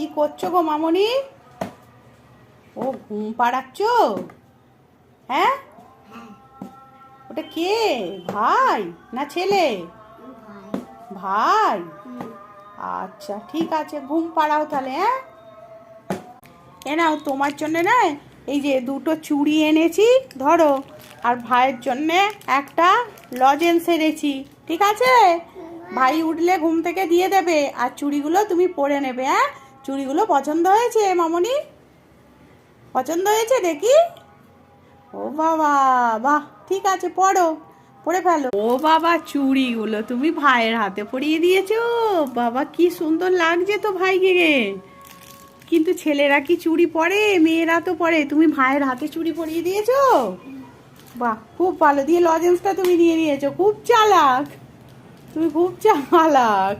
কি করছো গো মামনি? ও ঘুম পাড়াচ্ছ? হ্যাঁ, ওটা কে? ভাই না ছেলে? ভাই। আচ্ছা ঠিক আছে, ঘুম পাড়াও তাহলে। হ্যাঁ, এ নাও তোমার জন্য না, এই যে দুটো চুড়ি এনেছি ধরো, আর ভাইয়ের জন্যে একটা লজেন্স এনেছি। ঠিক আছে, ভাই উঠলে ঘুম থেকে দিয়ে দেবে, আর চুড়িগুলো তুমি পরে নেবে। হ্যাঁ, চুড়িগুলো পছন্দ হয়েছে মামনি? পছন্দ হয়েছে দেখি। ও বাবা, বাহ, ঠিক আছে পরো, পরে ফেলো। ও বাবা, চুড়িগুলো তুমি ভাইয়ের হাতে পরিয়ে দিয়েছো? বাবা কি সুন্দর লাগছে তো ভাইকে। কিন্তু ছেলেরা কি চুড়ি পরে? মেয়েরা তো পরে, তুমি ভাইয়ের হাতে চুড়ি পরিয়ে দিয়েছো? বাহ, খুব ভালো। দিয়ে লজেন্সটা তুমি নিয়ে নিয়েছো, খুব চালাক, তুমি খুব চালাক।